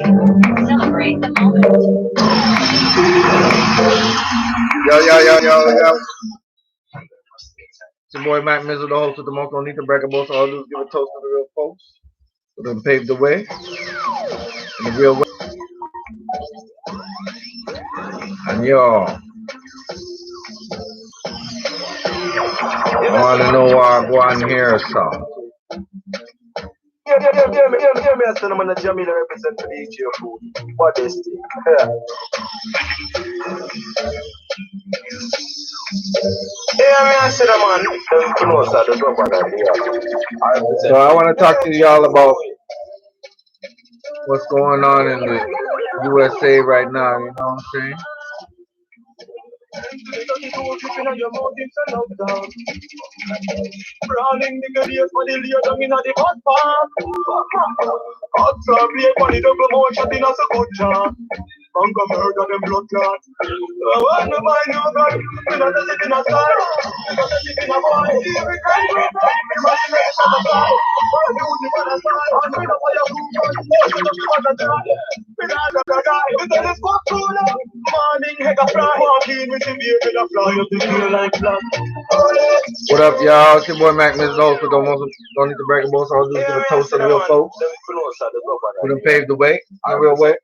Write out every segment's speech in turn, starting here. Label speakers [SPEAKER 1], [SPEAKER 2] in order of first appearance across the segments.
[SPEAKER 1] Celebrate the moment.
[SPEAKER 2] Yo. It's your boy Mac Mizzle, the host of the most don't need to brag about, so all I do is give a toast to the real folks who done paved the way in the real way. And y'all, I want to know why I go on here, so.
[SPEAKER 3] Me a son, man, a Jamila represent for the EJ food. What is it? Yeah, me a son, man. You know, sir, there's no bother here.
[SPEAKER 2] So I want to talk to y'all about what's going on in the USA right now, you know what I'm saying?
[SPEAKER 3] Brawling nigga days for the lay down inna the hot park. Hot club play for the double motion in a so good job. Bunker murder them blood clot. I want to buy no gun. We not a sit in a style. We not a sit in a boy. We can't go back. We must make a style. We use it for the style. And we don't want to prove us. We don't want to die. We not a die. We tell us what to do. Morning head a fly. Walking with the baby a fly up the hill like flat.
[SPEAKER 2] What up, y'all? It's your boy Mac Mizzle, the host of don't need to brag about, so I'll do is give a toast to the real folks who done paved the way in the real way.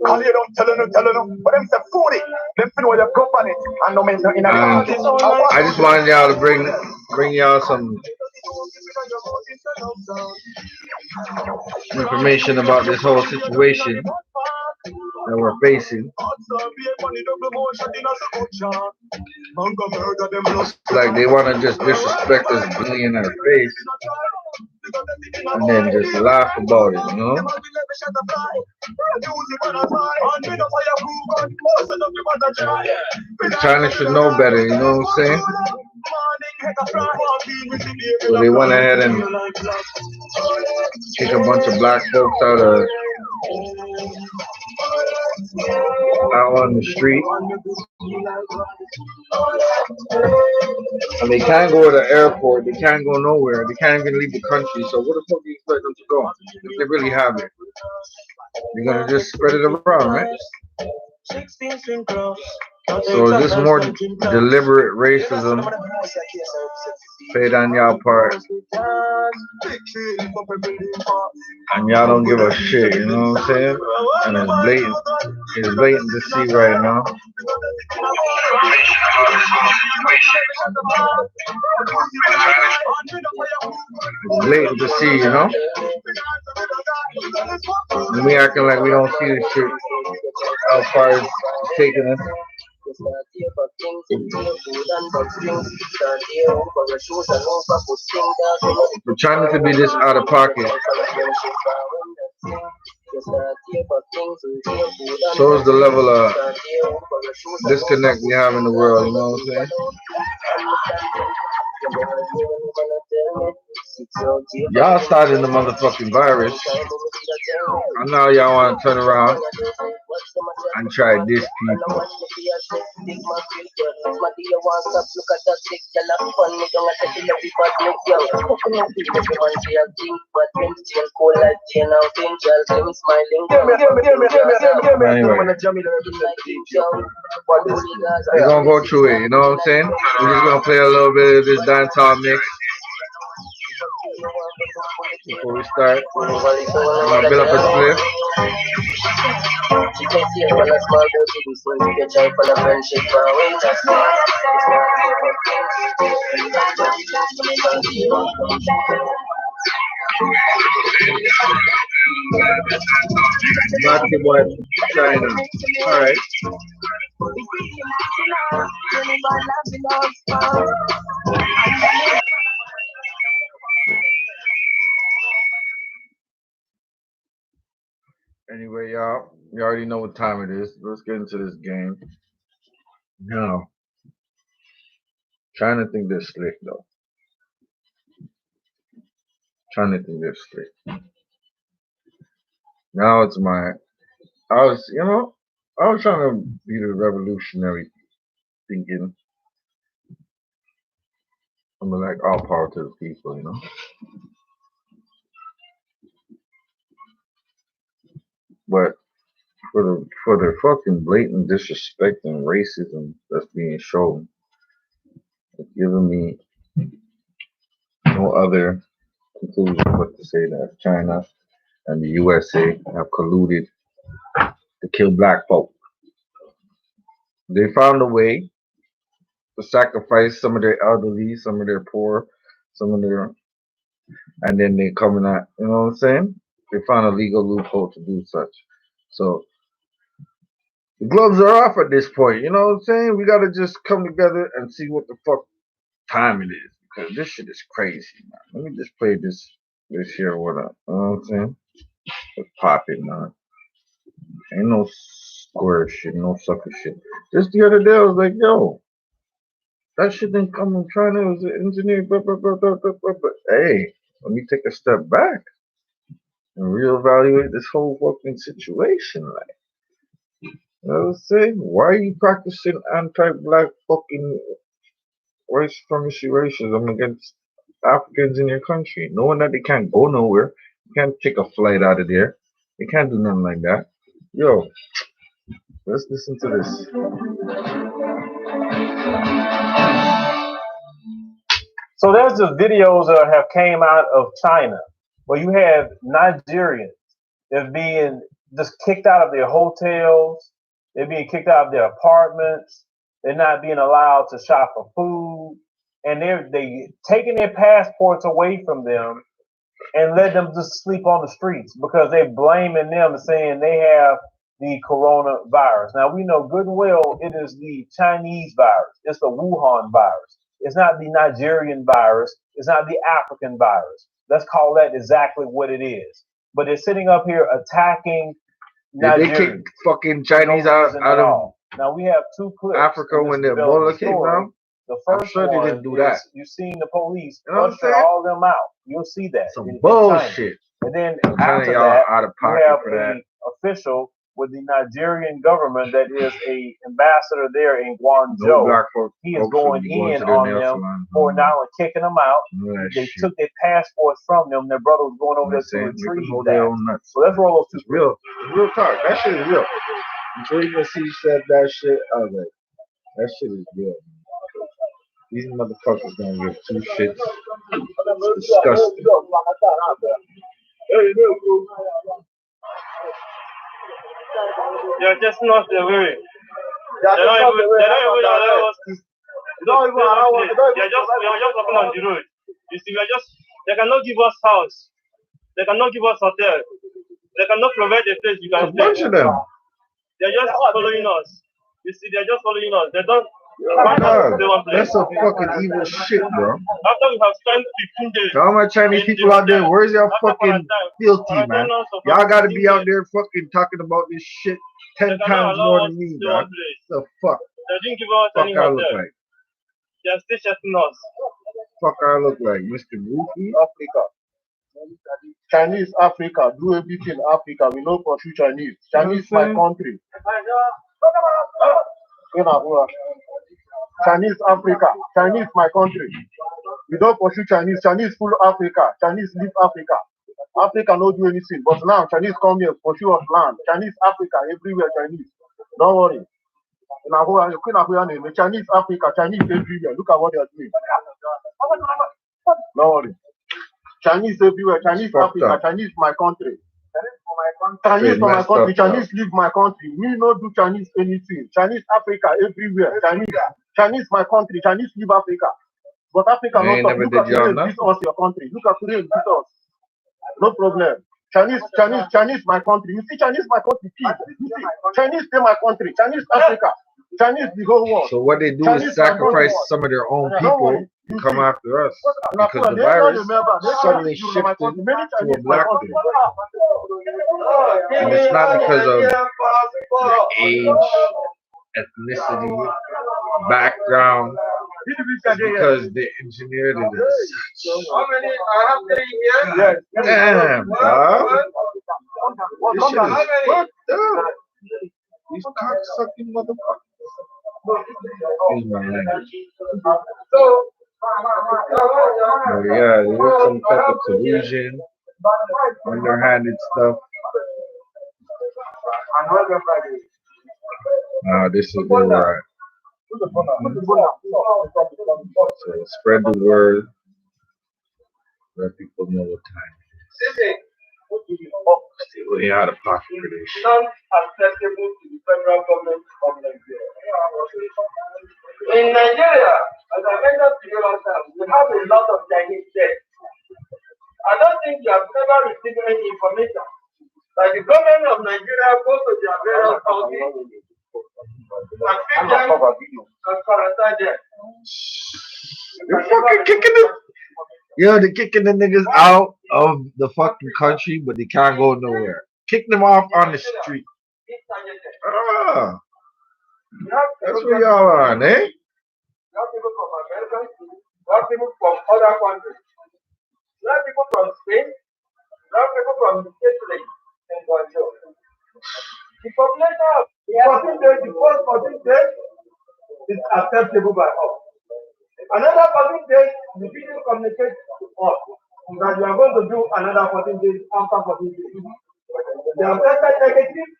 [SPEAKER 3] Call you don't tell them, but them say 40. Them feel your company and no mention in a
[SPEAKER 2] I just wanted y'all to bring y'all some information about this whole situation that we're facing. Like they want to just disrespect us blatantly in our face and then just laugh about it, you know? China should know better, you know what I'm saying? So they went ahead and kicked a bunch of black folks out on the street. And they can't go to the airport, they can't go nowhere, they can't even leave the country. So where the fuck do you expect them to go? If they really have it. You're gonna just spread it around, right? So is this more deliberate racism paid on y'all part? And y'all don't give a shit, you know what I'm saying? And it's blatant to see right now. It's blatant to see, you know? And we acting like we don't see this shit how far it's taking us. For China to be this out of pocket shows the level of disconnect we have in the world, you know what I'm saying? Y'all started the motherfucking virus. And now y'all want to turn around and try this people. Anyway, we're gonna go through it, you know what I'm saying? We're just gonna play a little bit of this dancehall mix before we start. We're gonna build up a split. Back to what China. Alright. Anyway, y'all, you already know what time it is. Let's get into this game. Now, trying to think they're slick though. Trying to think they're slick. Now it's I was trying to be the revolutionary thinking. I mean, like all power to the people, you know. But for the fucking blatant disrespect and racism that's being shown, it's giving me no other conclusion but to say that China and the USA have colluded to kill black folk. They found a way to sacrifice some of their elderly, some of their poor, some of their, and then they coming at, you know what I'm saying? They found a legal loophole to do such. So the gloves are off at this point, you know what I'm saying? We gotta just come together and see what the fuck time it is because this shit is crazy, man. Let me just play this here. What up? You know what I'm saying? Let's pop it, man. Ain't no square shit, no sucker shit. Just the other day, I was like, yo, that shit didn't come from China. It was an engineer. Blah, blah, blah, blah, blah, blah, blah. Hey, let me take a step back and reevaluate this whole fucking situation. Like, you know what I'm saying? Why are you practicing anti-black fucking white supremacy racism against Africans in your country, knowing that they can't go nowhere, you can't take a flight out of there, they can't do nothing like that. Yo, let's listen to this.
[SPEAKER 1] So there's just videos that have came out of China where you have Nigerians that's being just kicked out of their hotels, they're being kicked out of their apartments, they're not being allowed to shop for food, and they taking their passports away from them and let them just sleep on the streets because they're blaming them and saying they have the coronavirus. Now we know good and well it is the Chinese virus. It's the Wuhan virus. It's not the Nigerian virus. It's not the African virus. Let's call that exactly what it is. But they're sitting up here attacking
[SPEAKER 2] Did they kick fucking Chinese out of
[SPEAKER 1] now we have two clips
[SPEAKER 2] Africa when the Ebola came down?
[SPEAKER 1] The first
[SPEAKER 2] I'm sure
[SPEAKER 1] one
[SPEAKER 2] they didn't do that.
[SPEAKER 1] You've seen the police
[SPEAKER 2] you know
[SPEAKER 1] usher all them out. You'll see that.
[SPEAKER 2] Some
[SPEAKER 1] in
[SPEAKER 2] bullshit.
[SPEAKER 1] And then
[SPEAKER 2] I'm
[SPEAKER 1] after
[SPEAKER 2] y'all
[SPEAKER 1] that,
[SPEAKER 2] out of
[SPEAKER 1] you
[SPEAKER 2] pocket
[SPEAKER 1] have
[SPEAKER 2] for that.
[SPEAKER 1] an official with the Nigerian government that is a ambassador there in Guangzhou.
[SPEAKER 2] No black folk,
[SPEAKER 1] he is going in on them for not only kicking them out. They took their passports from them. Their brother was going over there to retrieve that. So let's roll those two.
[SPEAKER 2] Real talk. That shit is real. Until you can see said that shit, I was like, that shit is real. These motherfuckers don't give two shits. It's disgusting.
[SPEAKER 3] They're just not the way. They're not even allow us to. We are just walking on the road. You see, they cannot give us house. They cannot give us hotel. They cannot provide a place you can stay. They're just following us. You see, they're just following us. They don't.
[SPEAKER 2] That's a fucking evil shit, bro.
[SPEAKER 3] After we have spent 15 days.
[SPEAKER 2] To all my Chinese people out there, where's y'all fucking filthy, man? Y'all gotta be out there fucking talking about this shit 10 times more than me, bro. The fuck?
[SPEAKER 3] They didn't give us any
[SPEAKER 2] I look like?
[SPEAKER 3] They're still checking us.
[SPEAKER 2] Fuck I look like? Mr. Goofy?
[SPEAKER 4] Africa. Chinese Africa. Do everything Africa. We know pursue Chinese. Chinese my country. Chinese Africa. Chinese my country. We don't pursue Chinese. Chinese full Africa. Chinese leave Africa. Africa no do anything. But now Chinese come here, pursue us land. Chinese Africa everywhere Chinese. Don't worry. Chinese Africa, Chinese everywhere. Look at what they are doing. Don't worry. Chinese everywhere. Chinese Africa. Chinese my country. Chinese for my country. Chinese leave my country. We no do Chinese anything. Chinese Africa everywhere. Chinese my country. Chinese leave Africa. But Africa not stop. Look at today this us your country. Look at today this us. No problem. Chinese my country. You see Chinese my country. You see Chinese stay my country. Chinese Africa. Chinese the whole world.
[SPEAKER 2] So what they do is sacrifice some of their own people to come after us because the virus suddenly shifted to a black thing. And it's not because of their age, ethnicity, background. It's because they engineered it as such.
[SPEAKER 3] How many? I have 3 here.
[SPEAKER 2] Damn, dog. This shit is fucked up. These cocksucking motherfuckers. Excuse my language.
[SPEAKER 3] So
[SPEAKER 2] But yeah, there's some type of collusion, underhanded stuff. This is where we're at. Mhm. So spread the word. Let people know what time it is. Still way out of pocket for this shit.
[SPEAKER 3] Non-acceptable to the federal government of Nigeria. In Nigeria, as I mentioned to you last time, we have a lot of Chinese debt. I don't think you have ever received any information that the government of Nigeria goes to their various houses and pick them and quarantine them.
[SPEAKER 2] They're fucking kicking them. Yo, they're kicking the niggas out of the fucking country, but they can't go nowhere. Kick them off on the street. Ah, that's where y'all are, eh?
[SPEAKER 3] You have people from America, you have people from other countries, you have people from Spain, you have people from the States in Guangzhou. The population of 14 days, the first 14 days is acceptable by all. Another 14 days, the people communicate to us that you are going to do another 14 days after 14 days. They have tested negative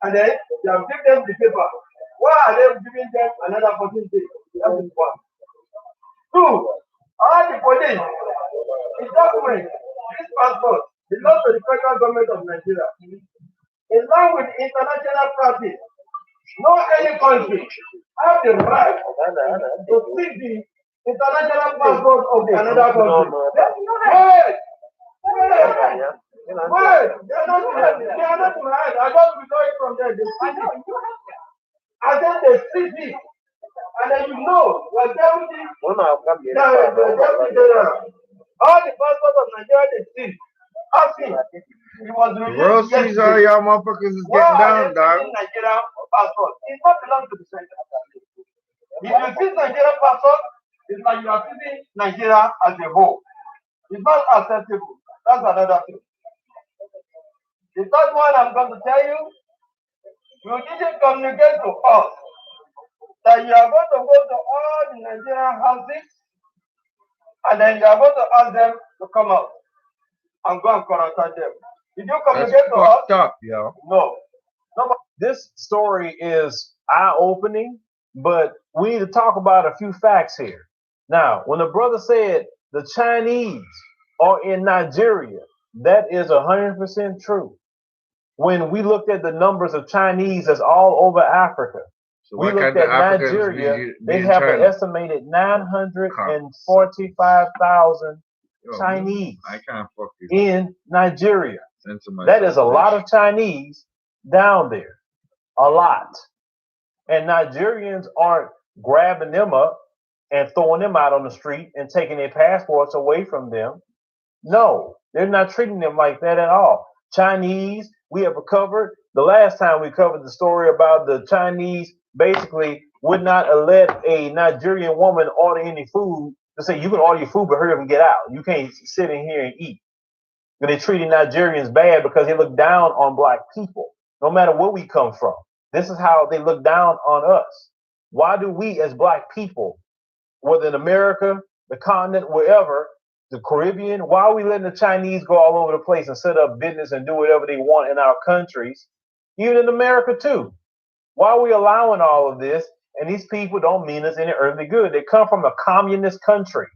[SPEAKER 3] and then they have given them the paper. Why are they giving them another 14 days? That is one. Two, all the police, the document, this passport belongs to the federal government of Nigeria. In line with international practice, no any country have the right to seek the international passport of another country. Wait! Wait! They are not right. I just withdraw it from there. I said they seek it. And then you know, your deputy, all the passports of Nigeria they see. Asking, he was
[SPEAKER 2] World
[SPEAKER 3] released
[SPEAKER 2] sees all
[SPEAKER 3] yesterday.
[SPEAKER 2] y'all motherfuckers is
[SPEAKER 3] Why
[SPEAKER 2] getting
[SPEAKER 3] are
[SPEAKER 2] down,
[SPEAKER 3] they
[SPEAKER 2] dog.
[SPEAKER 3] taking Nigeria passport? It not belong to the center. If you see Nigeria passport, it's like you are seeing Nigeria as a whole. It's not acceptable. That's another thing. The third one I'm going to tell you, you didn't communicate to us that you are going to go to all the Nigerian houses and then you are going to ask them to come out and go and quarantine them. Did you
[SPEAKER 2] That's
[SPEAKER 3] communicate to us?
[SPEAKER 2] fucked up, yo.
[SPEAKER 3] No.
[SPEAKER 1] This story is eye-opening, but we need to talk about a few facts here. Now, when the brother said the Chinese are in Nigeria, that is 100% true. When we looked at the numbers of Chinese that's all over Africa,
[SPEAKER 2] So
[SPEAKER 1] we
[SPEAKER 2] why can't
[SPEAKER 1] looked
[SPEAKER 2] the
[SPEAKER 1] at
[SPEAKER 2] Africans
[SPEAKER 1] Nigeria,
[SPEAKER 2] be
[SPEAKER 1] they
[SPEAKER 2] in
[SPEAKER 1] have an
[SPEAKER 2] China?
[SPEAKER 1] estimated 945,000
[SPEAKER 2] Yo,
[SPEAKER 1] Chinese
[SPEAKER 2] I can't fuck this
[SPEAKER 1] in Nigeria.
[SPEAKER 2] sense of myself.
[SPEAKER 1] That is a lot of Chinese down there. A lot. And Nigerians aren't grabbing them up and throwing them out on the street and taking their passports away from them. No, they're not treating them like that at all. Chinese, we have covered the last time we covered the story about the Chinese basically would not let a Nigerian woman order any food. They say you can order your food, but hurry up and get out. You can't sit in here and eat. But they're treating Nigerians bad because they look down on black people, no matter where we come from. This is how they look down on us. Why do we as black people, whether in America, the continent, wherever, the Caribbean, why are we letting the Chinese go all over the place and set up business and do whatever they want in our countries, even in America too? Why are we allowing all of this? And these people don't mean us any earthly good. They come from a communist country.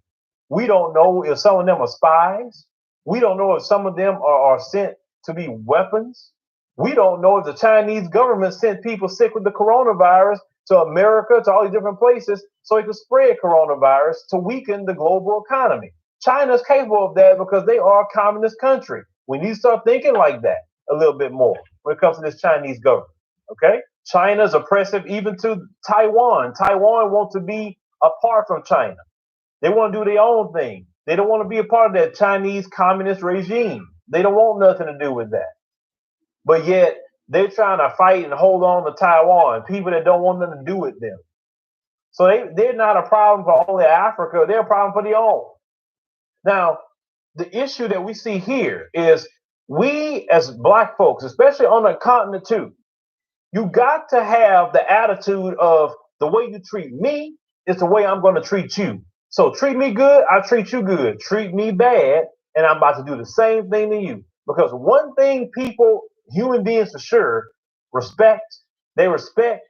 [SPEAKER 1] We don't know if some of them are spies. We don't know if some of them are sent to be weapons. We don't know if the Chinese government sent people sick with the coronavirus to America, to all these different places, so it could spread coronavirus to weaken the global economy. China's capable of that because they are a communist country. We need to start thinking like that a little bit more when it comes to this Chinese government. Okay? China's oppressive even to Taiwan. Taiwan wants to be apart from China. They want to do their own thing. They don't want to be a part of that Chinese communist regime. They don't want nothing to do with that. But yet they're trying to fight and hold on to Taiwan, people that don't want nothing to do with them. So they're not a problem for only Africa. They're a problem for their own. Now, the issue that we see here is we as black folks, especially on the continent too, you got to have the attitude of the way you treat me is the way I'm going to treat you. So treat me good, I treat you good. Treat me bad, and I'm about to do the same thing to you. Because one thing people, human beings for sure, respect, they respect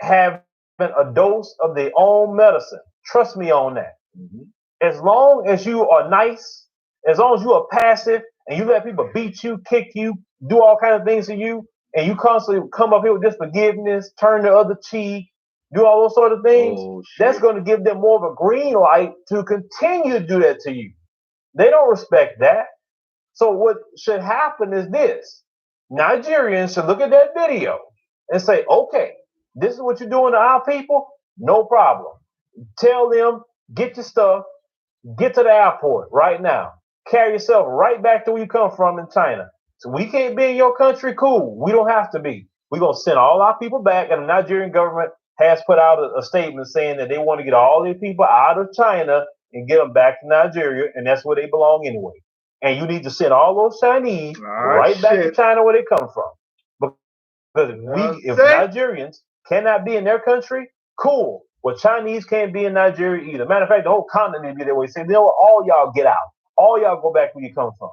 [SPEAKER 1] having a dose of their own medicine. Trust me on that.
[SPEAKER 2] Mm-hmm.
[SPEAKER 1] As long as you are nice, as long as you are passive and you let people beat you, kick you, do all kinds of things to you, and you constantly come up here with this forgiveness, turn the other cheek, do all those sort of things,
[SPEAKER 2] Oh
[SPEAKER 1] that's
[SPEAKER 2] shit.
[SPEAKER 1] going to give them more of a green light to continue to do that to you. They don't respect that. So what should happen is this. Nigerians should look at that video and say, okay, this is what you're doing to our people, no problem. Tell them, get your stuff, get to the airport right now. Carry yourself right back to where you come from in China. So we can't be in your country, cool. We don't have to be. We're going to send all our people back, and the Nigerian government has put out a statement saying that they want to get all these people out of China and get them back to Nigeria, and that's where they belong anyway. And you need to send all those Chinese
[SPEAKER 2] Ah
[SPEAKER 1] right back to
[SPEAKER 2] shit.
[SPEAKER 1] China where they come from. Because if
[SPEAKER 2] Say.
[SPEAKER 1] Nigerians cannot be in their country, cool. Well, Chinese can't be in Nigeria either. Matter of fact, the whole continent need to be that way. Say, you know what? All y'all get out. All y'all go back where you come from.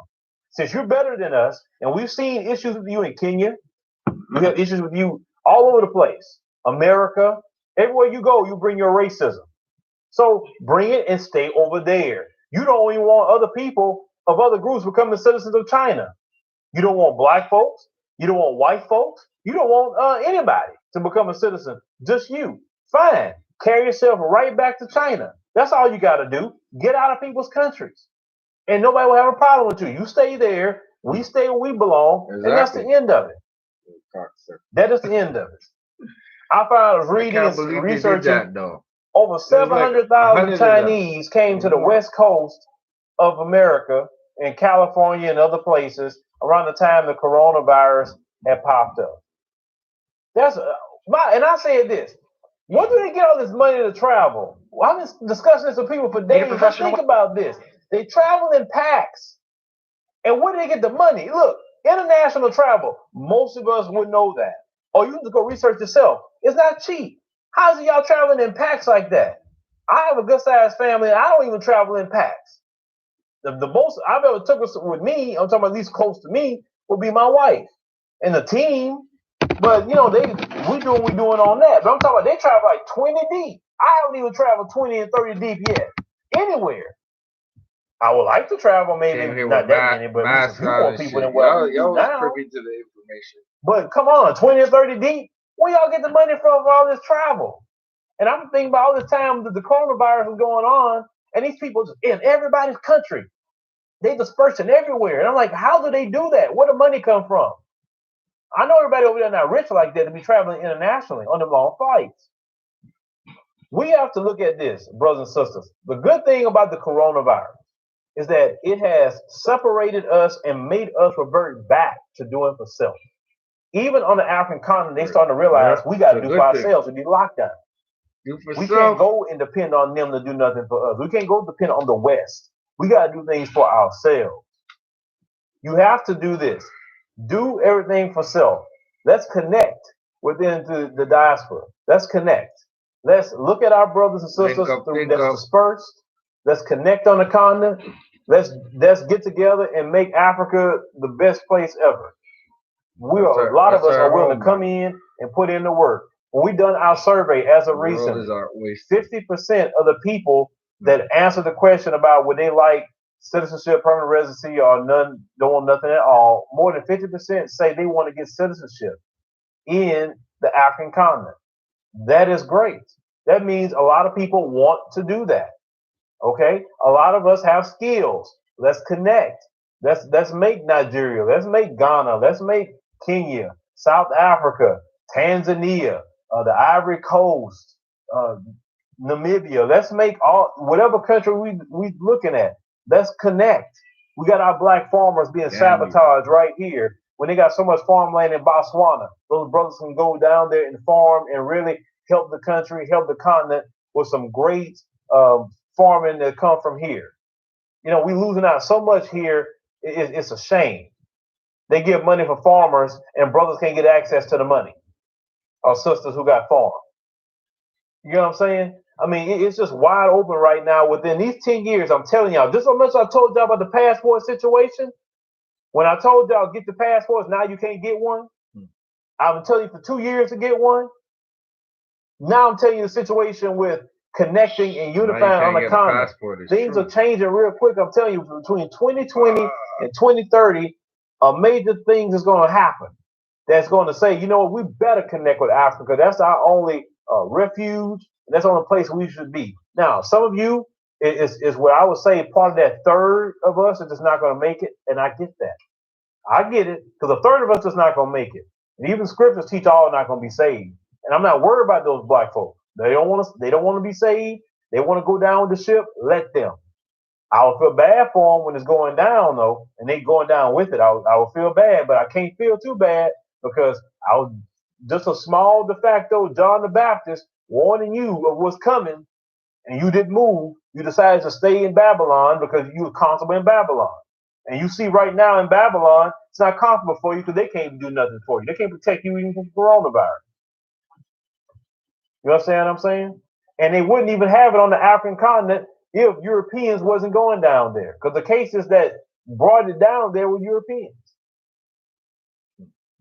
[SPEAKER 1] Since you're better than us, and we've seen issues with you in Kenya, we have issues with you all over the place. America, everywhere you go, you bring your racism. So bring it and stay over there. You don't even want other people of other groups becoming citizens of China. You don't want black folks. You don't want white folks. You don't want anybody to become a citizen. Just you. Fine. Carry yourself right back to China. That's all you got to do. Get out of people's countries. And nobody will have a problem with you. You stay there. We stay where we belong. And that's the
[SPEAKER 2] Exactly.
[SPEAKER 1] end of it. That is the end of it. I found I was
[SPEAKER 2] I
[SPEAKER 1] reading
[SPEAKER 2] can't
[SPEAKER 1] and
[SPEAKER 2] believe they did
[SPEAKER 1] researching
[SPEAKER 2] that though.
[SPEAKER 1] over
[SPEAKER 2] There's like
[SPEAKER 1] 700,000
[SPEAKER 2] 100 of them
[SPEAKER 1] Chinese came
[SPEAKER 2] or
[SPEAKER 1] to the
[SPEAKER 2] more.
[SPEAKER 1] west coast of America in California and other places around the time the coronavirus had popped up. That's and I said this. Where do they get all this money to travel? Well, I've been discussing this with people for days. Just think about this. They travel in packs. And where do they get the money? Look, international travel, most of us would know that. Or you can just go research yourself. It's not cheap. How's it y'all traveling in packs like that? I have a good sized family. I don't even travel in packs. The most I've ever took with me, I'm talking about at least close to me, would be my wife and the team. But you know, we do what we doing on that. But I'm talking about they travel like 20 deep. I haven't even traveled 20 and 30 deep yet. Anywhere. I would like to travel, maybe
[SPEAKER 2] Came here
[SPEAKER 1] not
[SPEAKER 2] with
[SPEAKER 1] that many, but at least a
[SPEAKER 2] masks
[SPEAKER 1] few
[SPEAKER 2] on
[SPEAKER 1] more
[SPEAKER 2] and
[SPEAKER 1] people
[SPEAKER 2] shit.
[SPEAKER 1] than what I'm
[SPEAKER 2] Y'all was
[SPEAKER 1] now.
[SPEAKER 2] privy to the information.
[SPEAKER 1] But come on, 20 or 30 deep? Where y'all get the money from for all this travel? And I'm thinking about all this time that the coronavirus was going on, and these people in everybody's country, they dispersing everywhere. And I'm like, how do they do that? Where the money come from? I know everybody over there not rich like that to be traveling internationally on the long flights. We have to look at this, brothers and sisters. The good thing about the coronavirus is that it has separated us and made us revert back to doing for self. Even on the African continent, they starting to realize we got to do for ourselves to be locked down.
[SPEAKER 2] Do for
[SPEAKER 1] We
[SPEAKER 2] self.
[SPEAKER 1] can't go and depend on them to do nothing for us. We can't go depend on the West. We got to do things for ourselves. You have to do this. Do everything for self. Let's connect within the diaspora. Let's connect. Let's look at our brothers and sisters that's dispersed. Let's connect on the continent. Let's get together and make Africa the best place ever. A lot of us are willing to come in and put in the work. When we done our survey as of recently, 50% of the people that answered the question about would they like citizenship, permanent residency, or none, don't want nothing at all, more than 50% say they want to get citizenship in the African continent. That is great. That means a lot of people want to do that. Okay? A lot of us have skills. Let's connect. Let's make Nigeria. Let's make Ghana. Let's make Kenya, South Africa, Tanzania, the Ivory Coast, Namibia. Let's make whatever country we looking at. Let's connect. We got our black farmers being sabotaged right here when they got so much farmland in Botswana. Those brothers can go down there and farm and really help the country, help the continent with some great farming that come from here. You know, we losing out so much here. It's a shame. They give money for farmers, and brothers can't get access to the money, or sisters who got farm. You know what I'm saying? I mean, it's just wide open right now. Within these 10 years, I'm telling y'all, just so much I told y'all about the passport situation. When I told y'all get the passports, now you can't get one. I've been telling you for 2 years to get one. Now I'm telling you the situation with connecting and unifying on the continent. Things are changing real quick. I'm telling you, between 2020 and 2030, a major thing is going to happen. That's going to say, you know what, we better connect with Africa. That's our only refuge. That's the only place we should be. Now, some of you is where I would say part of that third of us is just not going to make it, and I get that. I get it, because a third of us is not going to make it. And even scriptures teach all are not going to be saved. And I'm not worried about those black folks. They don't want to. They don't want to be saved. They want to go down with the ship. Let them. I would feel bad for them when it's going down though, and they going down with it. I would feel bad, but I can't feel too bad because I was just a small de facto John the Baptist warning you of what's coming, and you didn't move. You decided to stay in Babylon because you were comfortable in Babylon. And you see right now in Babylon, it's not comfortable for you because they can't do nothing for you. They can't protect you even from coronavirus. You understand what I'm saying? And they wouldn't even have it on the African continent if Europeans wasn't going down there. Because the cases that brought it down there were Europeans.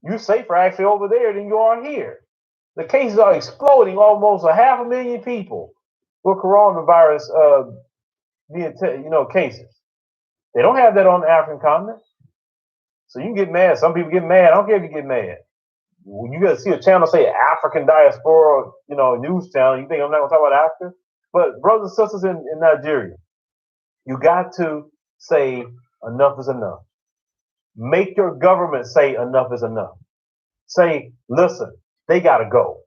[SPEAKER 1] You're safer actually over there than you are here. The cases are exploding, almost 500,000 people with coronavirus cases. They don't have that on the African continent. So you can get mad. Some people get mad. I don't care if you get mad. When you got to see a channel say African diaspora, news channel, you think I'm not going to talk about Africa? But brothers and sisters in Nigeria, you got to say enough is enough. Make your government say enough is enough. Say, listen, they got to go.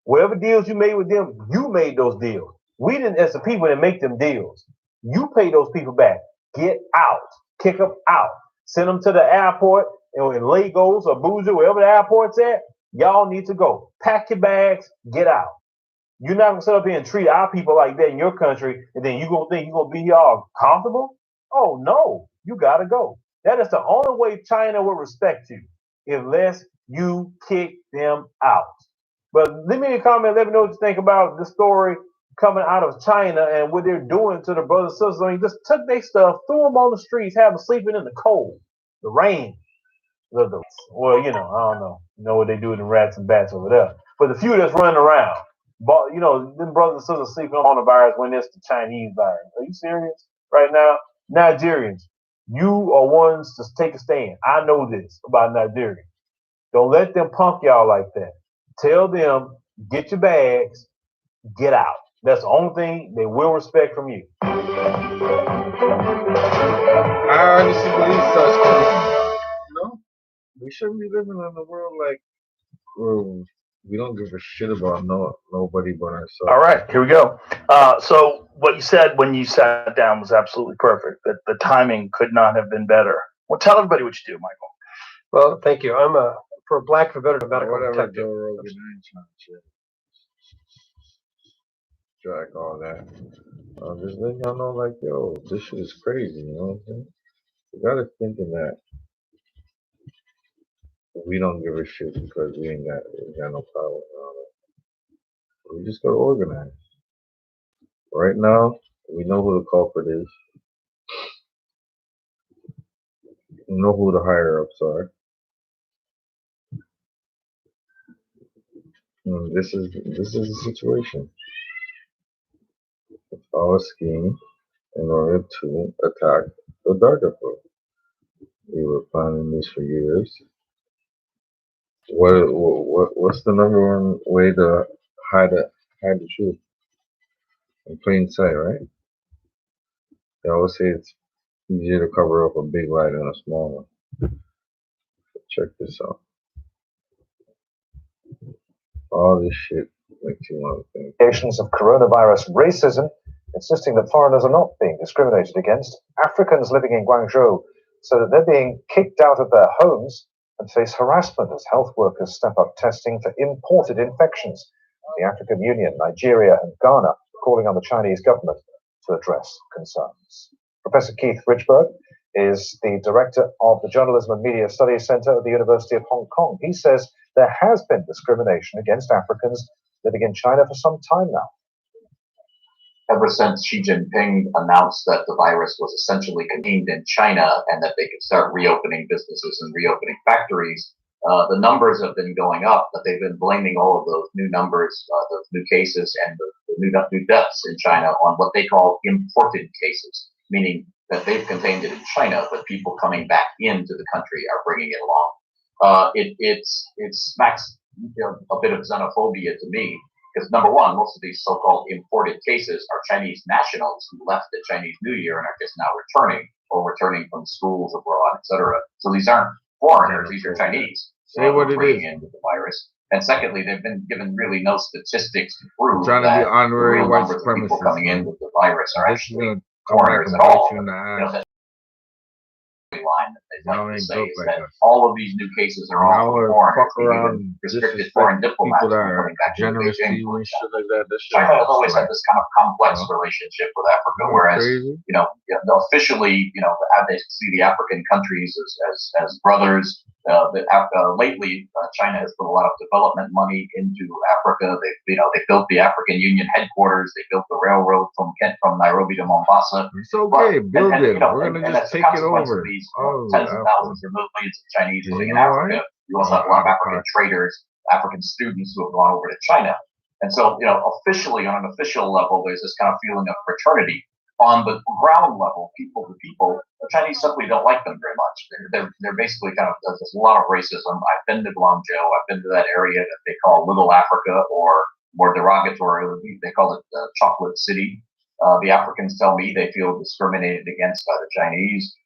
[SPEAKER 1] Whatever deals you made with them, you made those deals. We didn't, as the people, that make them deals. You pay those people back. Get out. Kick them out. Send them to the airport in Lagos or Abuja, wherever the airport's at. Y'all need to go. Pack your bags. Get out. You're not going to sit up here and treat our people like that in your country, and then you're going to think you're going to be all comfortable? Oh, no. You got to go. That is the only way China will respect you, unless you kick them out. But leave me a comment. Let me know what you think about the story coming out of China and what they're doing to the brothers and sisters. I mean, just took their stuff, threw them on the streets, have them sleeping in the cold, the rain. I don't know. You know what they do to the rats and bats over there. But the few that's running around, them brothers and sisters sleeping on the virus when it's the Chinese virus. Are you serious right now? Nigerians, you are ones to take a stand. I know this about Nigerians. Don't let them punk y'all like that. Tell them, get your bags, get out. That's the only thing they will respect from you.
[SPEAKER 2] I honestly believe such things. We shouldn't be living in a world like where we don't give a shit about nobody but ourselves.
[SPEAKER 5] All right, here we go. So what you said when you sat down was absolutely perfect. That the timing could not have been better. Well, tell everybody what you do, Michael.
[SPEAKER 6] Well, thank you. I'm for Black for Better medical
[SPEAKER 2] whatever
[SPEAKER 6] detective.
[SPEAKER 2] Joe Rogan ain't trying to drag all that. Just letting y'all know, like, yo, this shit is crazy. You know what I'm saying? You gotta think of that. We don't give a shit because we ain't got no power and all that. We just gotta organize. Right now, we know who the culprit is. We know who the higher ups are. And this is the situation. It's our scheme in order to attack the darker folk. We were planning this for years. What's the number one way to hide the truth? In plain sight, right? They always say it's easier to cover up a big lie than a small one. Check this out. All this shit makes you want to think.
[SPEAKER 7] Allegations of coronavirus racism, insisting that foreigners are not being discriminated against. Africans living in Guangzhou so that they're being kicked out of their homes and face harassment as health workers step up testing for imported infections. The African Union, Nigeria, and Ghana are calling on the Chinese government to address concerns. Professor Keith Richburg is the director of the Journalism and Media Studies Center at the University of Hong Kong. He says there has been discrimination against Africans living in China for some time now.
[SPEAKER 8] ever since Xi Jinping announced that the virus was essentially contained in China and that they could start reopening businesses and reopening factories, the numbers have been going up, but they've been blaming all of those new numbers, those new cases, and the new deaths in China on what they call imported cases, meaning that they've contained it in China, but people coming back into the country are bringing it along. It smacks a bit of xenophobia to me, because number one, most of these so-called imported cases are Chinese nationals who left the Chinese New Year and are just now returning or returning from schools abroad, etc. So these aren't foreigners; these are Chinese.
[SPEAKER 2] Say what it is.
[SPEAKER 8] In with the virus. And secondly, they've been given really no statistics to prove
[SPEAKER 2] Trying to
[SPEAKER 8] that
[SPEAKER 2] be honorary
[SPEAKER 8] real
[SPEAKER 2] white
[SPEAKER 8] numbers of people
[SPEAKER 2] supremacists.
[SPEAKER 8] coming in with the virus are
[SPEAKER 2] This is
[SPEAKER 8] actually
[SPEAKER 2] gonna come back
[SPEAKER 8] foreigners
[SPEAKER 2] and
[SPEAKER 8] at
[SPEAKER 2] bite
[SPEAKER 8] all.
[SPEAKER 2] you in the
[SPEAKER 8] You know,
[SPEAKER 2] ass.
[SPEAKER 8] the line that they
[SPEAKER 2] Y'all
[SPEAKER 8] like to
[SPEAKER 2] ain't
[SPEAKER 8] say
[SPEAKER 2] built
[SPEAKER 8] is
[SPEAKER 2] like
[SPEAKER 8] that
[SPEAKER 2] us.
[SPEAKER 8] all of these new cases are all
[SPEAKER 2] Y'all
[SPEAKER 8] from
[SPEAKER 2] would
[SPEAKER 8] foreigners.
[SPEAKER 2] fuck
[SPEAKER 8] They've
[SPEAKER 2] around
[SPEAKER 8] even
[SPEAKER 2] and
[SPEAKER 8] restricted
[SPEAKER 2] disrespect
[SPEAKER 8] foreign diplomats
[SPEAKER 2] people that
[SPEAKER 8] from
[SPEAKER 2] are
[SPEAKER 8] coming back to
[SPEAKER 2] generous to
[SPEAKER 8] Beijing.
[SPEAKER 2] you and shit like that. That shit
[SPEAKER 8] China has
[SPEAKER 2] is
[SPEAKER 8] always had
[SPEAKER 2] like,
[SPEAKER 8] this kind of complex relationship with Africa, whereas
[SPEAKER 2] crazy.
[SPEAKER 8] officially, they see the African countries as brothers. Lately, China has put a lot of development money into Africa. They built the African Union headquarters. They built the railroad from Nairobi to Mombasa.
[SPEAKER 2] It's okay, build it. We're gonna
[SPEAKER 8] And
[SPEAKER 2] just
[SPEAKER 8] as a
[SPEAKER 2] take it
[SPEAKER 8] consequence
[SPEAKER 2] over.
[SPEAKER 8] of these
[SPEAKER 2] Oh,
[SPEAKER 8] tens of thousands or millions of Chinese living in Africa, you also have a lot of African traders, African students who have gone over to China. And so, officially, on an official level, there's this kind of feeling of fraternity. On the ground level, people to people, the Chinese simply don't like them very much. They're basically there's a lot of racism. I've been to Guangzhou. I've been to that area that they call Little Africa, or more derogatorily, they call it the Chocolate City. The Africans tell me they feel discriminated against by the Chinese.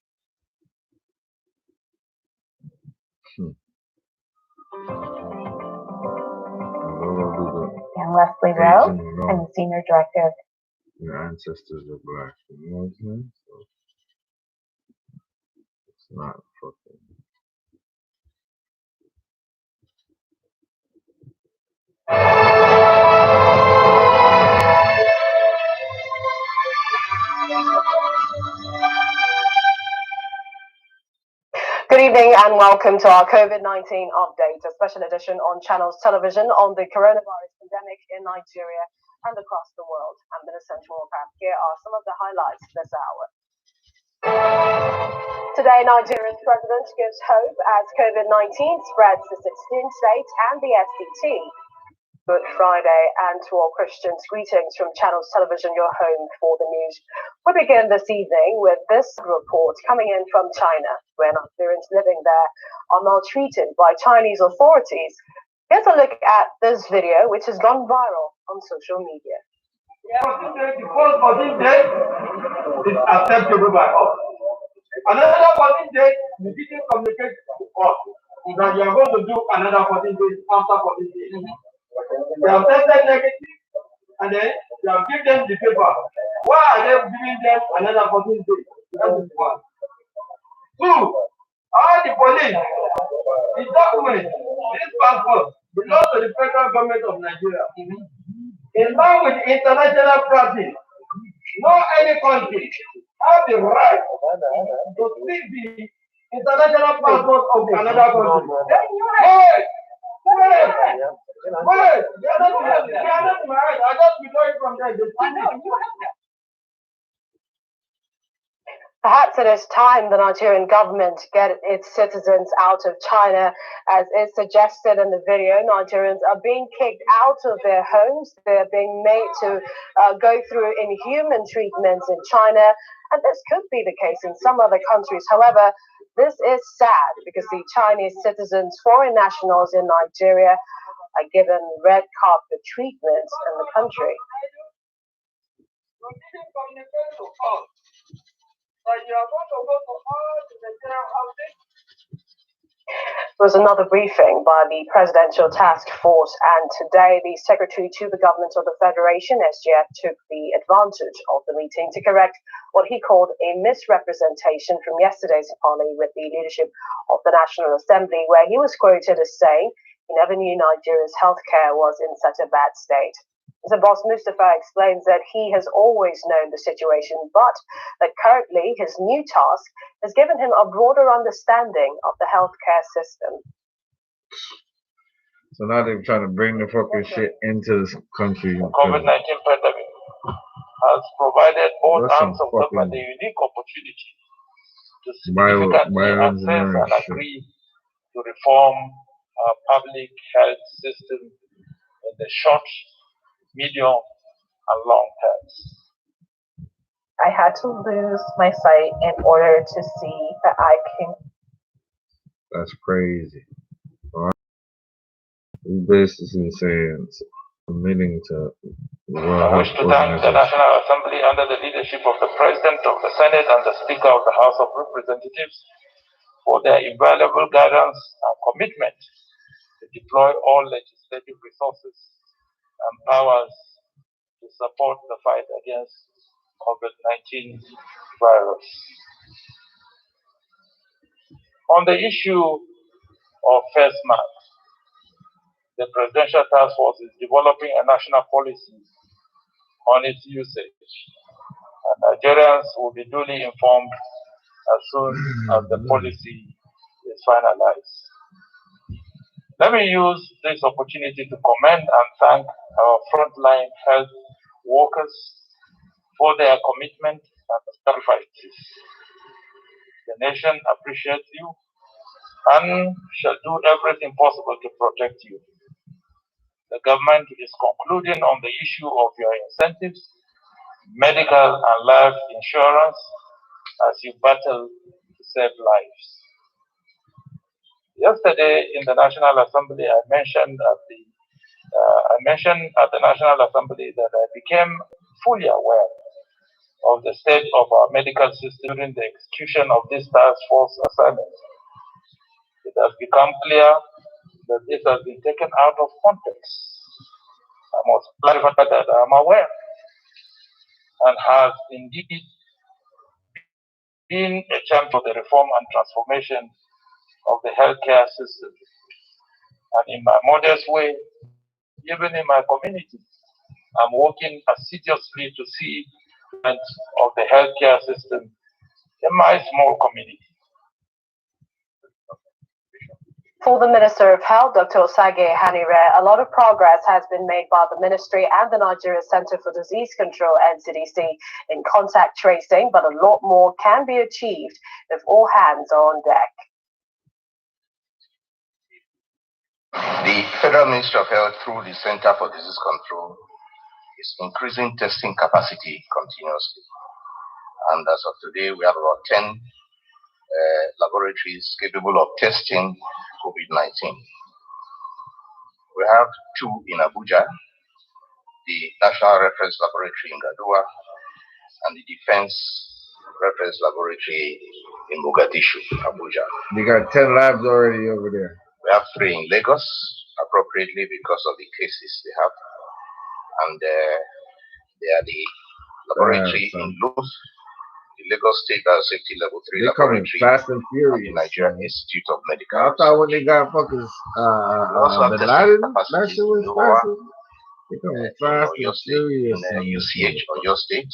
[SPEAKER 9] I'm Leslie Rowe. I'm the Senior Director of
[SPEAKER 2] your ancestors are black. You know what I'm saying? So it's not fucking.
[SPEAKER 10] Good evening and welcome to our COVID-19 update, a special edition on Channels Television on the coronavirus pandemic in Nigeria and across the world. I'm Millicent Warcraft. Here are some of the highlights this hour. Today, Nigeria's president gives hope as COVID-19 spreads to 16 states and the FCT. Good Friday, and to all Christians, greetings from Channels Television, your home for the news. We begin this evening with this report coming in from China, where Nigerians living there are maltreated by Chinese authorities. Here's a look at this video, which has gone viral on social media.
[SPEAKER 3] The first 14 days is acceptable by us. Another 14 days, you didn't communicate to us that you are going to do another 14 days after 14 days. They have tested negative, and then you have given them the paper. Why are they giving them another 14 days? That is one. Two, all the police, the documents, this passport belongs to the federal government of Nigeria. In line with international practice, no any country have the right to see the international passport of another country. Wait! They are not married. I just withdraw it from there.
[SPEAKER 10] Perhaps it is time the Nigerian government get its citizens out of China. As is suggested in the video, Nigerians are being kicked out of their homes. They're being made to go through inhuman treatments in China. And this could be the case in some other countries. However, this is sad because the Chinese citizens, foreign nationals in Nigeria, are given red carpet treatment in the country. There was another briefing by the Presidential Task Force, and today the Secretary to the Government of the Federation, SGF, took the advantage of the meeting to correct what he called a misrepresentation from yesterday's parley with the leadership of the National Assembly, where he was quoted as saying he never knew Nigeria's healthcare was in such a bad state. Mr. Boss Mustafa explains that he has always known the situation, but that currently his new task has given him a broader understanding of the healthcare system.
[SPEAKER 2] So now they're trying to bring the fucking shit into this country.
[SPEAKER 3] COVID-19 pandemic. has provided both
[SPEAKER 2] That's
[SPEAKER 3] arms
[SPEAKER 2] some
[SPEAKER 3] of government a
[SPEAKER 2] fucking
[SPEAKER 3] unique opportunity to significantly assess
[SPEAKER 2] bioengineering
[SPEAKER 3] and
[SPEAKER 2] shit.
[SPEAKER 3] agree to reform our public health system in the short, medium, and long terms.
[SPEAKER 10] I had to lose my sight in order to see that I can.
[SPEAKER 2] That's crazy. He's basically saying submitting to the World
[SPEAKER 3] I wish
[SPEAKER 2] Health
[SPEAKER 3] to thank the
[SPEAKER 2] Organization.
[SPEAKER 3] National Assembly under the leadership of the President of the Senate and the Speaker of the House of Representatives for their invaluable guidance and commitment to deploy all legislative resources and powers to support the fight against COVID-19 virus. On the issue of face masks, the Presidential Task Force is developing a national policy on its usage, and Nigerians will be duly informed as soon as the policy is finalized. Let me use this opportunity to commend and thank our frontline health workers for their commitment and sacrifices. The nation appreciates you and shall do everything possible to protect you. The government is concluding on the issue of your incentives, medical and life insurance as you battle to save lives. Yesterday in the National Assembly, I mentioned at the National Assembly that I became fully aware of the state of our medical system during the execution of this task force assignment. It has become clear that this has been taken out of context. I must clarify that I am aware and has indeed been a champion for the reform and transformation of the healthcare system. And in my modest way, even in my community, I'm working assiduously to see the of the healthcare system in my small community.
[SPEAKER 10] For the Minister of Health, Dr. Osage Hanire, a lot of progress has been made by the Ministry and the Nigeria Center for Disease Control, NCDC, in contact tracing, but a lot more can be achieved if all hands are on deck.
[SPEAKER 11] The Federal Ministry of Health, through the Center for Disease Control, is increasing testing capacity continuously. And as of today, we have about 10 laboratories capable of testing COVID-19. We have 2 in Abuja, the National Reference Laboratory in Gadoua, and the Defense Reference Laboratory in Mogadishu, Abuja.
[SPEAKER 2] They got 10 labs already over there.
[SPEAKER 11] We have 3 in Lagos, appropriately because of the cases they have. And they are the laboratory in Luz, the Lagos State Safety Level 3 laboratory,
[SPEAKER 2] fast and furious,
[SPEAKER 11] and the Nigerian Institute of Medical.
[SPEAKER 2] I thought when they got fucking Bin Laden, that shit was fast. They coming fast and furious.
[SPEAKER 11] In UCH, Oyo State,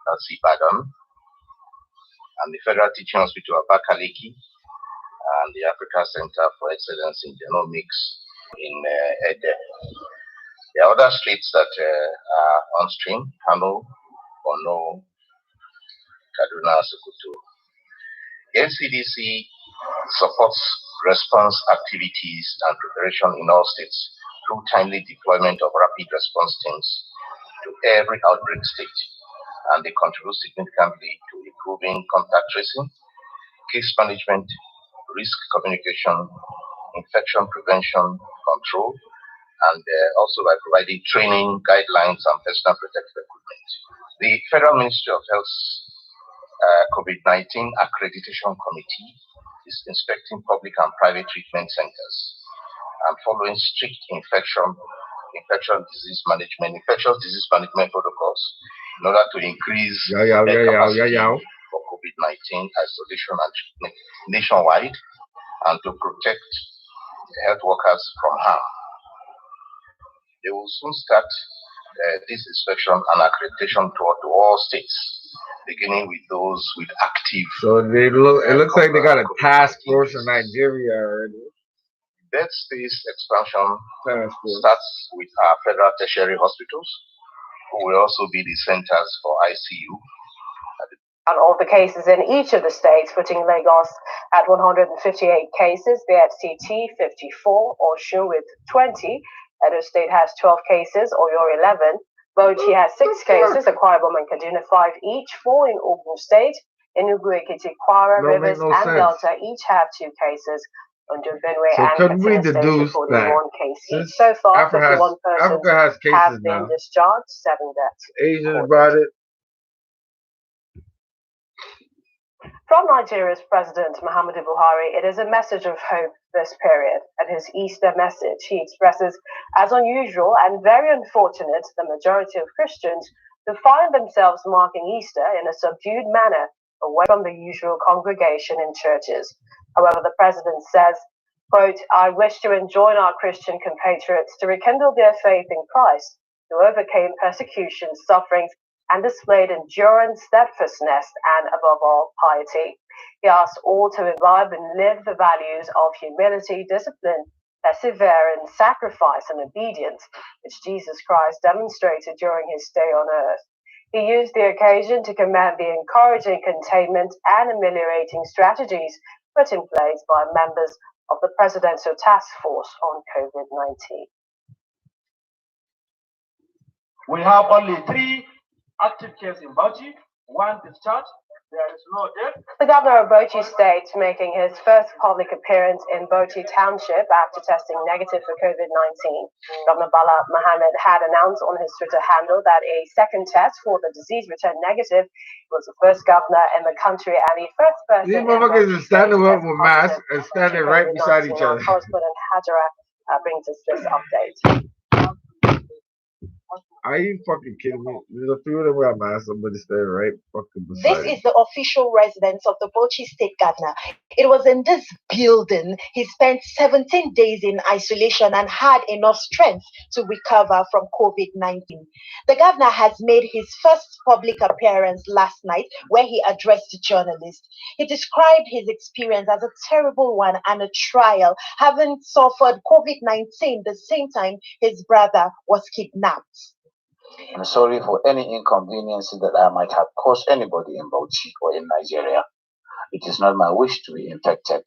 [SPEAKER 11] that's Ibadan, and the Federal Teaching Hospital of Abakaliki, and the Africa Center for Excellence in Genomics in Ede. There are other states that are on stream: Kano, Borno, Kaduna, Sokoto. The NCDC supports response activities and preparation in all states through timely deployment of rapid response teams to every outbreak state, and they contribute significantly to improving contact tracing, case management, risk communication, infection prevention, control, and also by providing training, guidelines, and personal protective equipment. The Federal Ministry of Health's COVID-19 Accreditation Committee is inspecting public and private treatment centers and following strict infectious disease management protocols in order to increase capacity for COVID-19 isolation and treatment nationwide and to protect health workers from harm. They will soon start this inspection and accreditation tour to all states, beginning with those with active.
[SPEAKER 2] So they look. It looks like they got a task force in Nigeria already.
[SPEAKER 11] Bed space expansion starts with our federal tertiary hospitals, who will also be the centers for ICU.
[SPEAKER 10] And of the cases in each of the states, putting Lagos at 158 cases, the FCT 54, Osun with 20, Edo State has 12 cases, Oyo 11, Bauchi has 6 cases, Akwa Ibom and Kaduna 5 each, 4 in Ogun State, Enugu, Ekiti, Kwara, Rivers and Delta each have 2 cases. Ondo, Benue and Katsina State recording 1 case each. So far, 51 persons have been discharged, 7 deaths.
[SPEAKER 2] Asians brought it.
[SPEAKER 10] From Nigeria's President Muhammadu Buhari, it is a message of hope this period. At his Easter message, he expresses as unusual and very unfortunate the majority of Christians who find themselves marking Easter in a subdued manner away from the usual congregation in churches. However, the president says, quote, I wish to enjoin our Christian compatriots to rekindle their faith in Christ, who overcame persecution, sufferings, and displayed endurance, steadfastness, and above all, piety. He asked all to imbibe and live the values of humility, discipline, perseverance, sacrifice, and obedience, which Jesus Christ demonstrated during his stay on earth. He used the occasion to commend the encouraging containment and ameliorating strategies put in place by members of the Presidential Task Force on COVID-19.
[SPEAKER 3] We have only 3 active cases in Bauchi, 1 discharged. There is no death.
[SPEAKER 10] The governor of Bauchi State making his first public appearance in Bauchi Township after testing negative for COVID-19. Governor Bala Mohammed had announced on his Twitter handle that a second test for the disease returned negative. He was the first governor in the country and the first person.
[SPEAKER 2] These motherfuckers are standing up with masks and standing right beside each other.
[SPEAKER 10] Correspondent Hajara brings us this update.
[SPEAKER 2] Are you fucking kidding me? There's a few of them wear masks, somebody standing right fucking beside.
[SPEAKER 12] This is the official residence of the Bauchi State Governor. It was in this building he spent 17 days in isolation and had enough strength to recover from COVID-19. The governor has made his first public appearance last night where he addressed journalists. He described his experience as a terrible one and a trial, having suffered COVID-19 the same time his brother was kidnapped.
[SPEAKER 13] I'm sorry for any inconveniences that I might have caused anybody in Bauchi or in Nigeria. It is not my wish to be infected.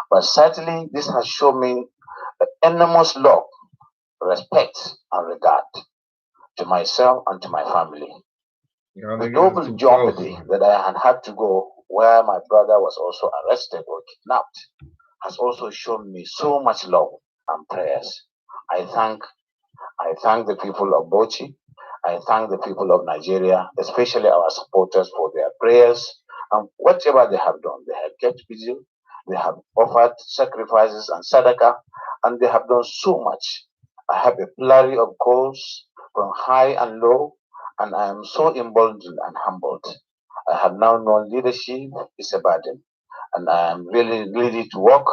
[SPEAKER 13] But certainly this has shown me enormous love, respect, and regard to myself and to my family. The double jeopardy that I had to go where my brother was also arrested or kidnapped has also shown me so much love and prayers. I thank the people of Bauchi. I thank the people of Nigeria, especially our supporters, for their prayers and whatever they have done. They have kept busy, they have offered sacrifices and sadaqah, and they have done so much. I have a flurry of calls from high and low, and I am so emboldened and humbled. I have now known leadership is a burden, and I am really ready to work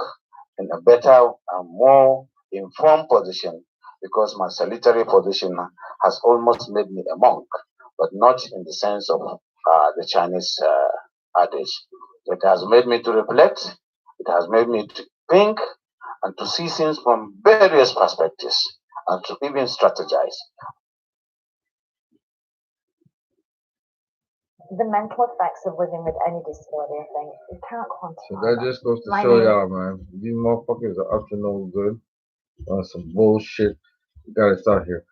[SPEAKER 13] in a better and more informed position, because my solitary position has almost made me a monk, but not in the sense of the Chinese adage. It has made me to reflect, it has made me to think, and to see things from various perspectives, and to even strategize.
[SPEAKER 9] The mental effects of living with any disability, I think, you can't quantify.
[SPEAKER 2] So that just goes to show y'all, man. These motherfuckers are up to no good. Some bullshit. We gotta start here.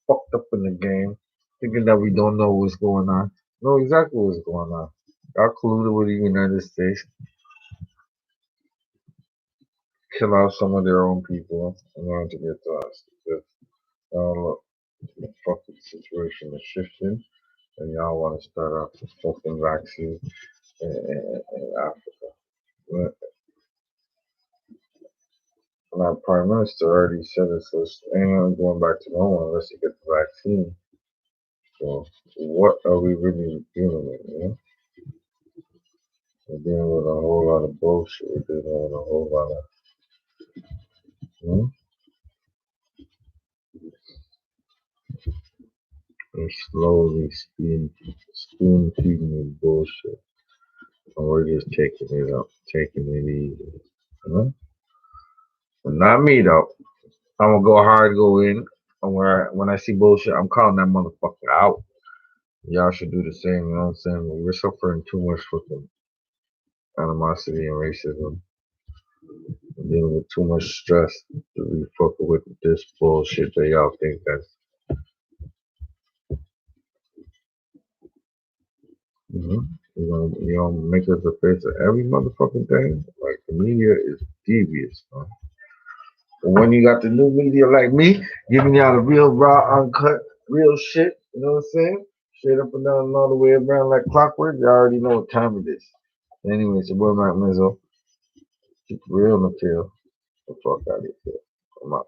[SPEAKER 2] Fucked up in the game, thinking that we don't know what's going on. Know exactly what's going on. Y'all colluded with the United States. Kill off some of their own people in order to get to us. Look, the fucking situation is shifting, and y'all want to start off the fucking vaccine in Africa. But our Prime Minister already said it, so ain't going back to normal unless you get the vaccine. So what are we really dealing with, you know? We're dealing with a whole lot of bullshit. We're dealing with a whole lot of, They're slowly spoon feeding me bullshit. And we're just taking it up, taking it easy. But not me though. I'm gonna go hard, go in. And when I see bullshit, I'm calling that motherfucker out. Y'all should do the same. You know what I'm saying? We're suffering too much fucking animosity and racism. We're dealing with too much stress to be fucking with this bullshit that y'all think that's. You gonna make us the face of every motherfucking thing? Like, the media is devious, man. But when you got the new media like me, giving y'all the real, raw, uncut, real shit, you know what I'm saying? Straight up and down and all the way around like clockwork, you already know what time it is. Anyway, it's your boy Mike Mizzo. Keep it real until the fuck out of here. Come on.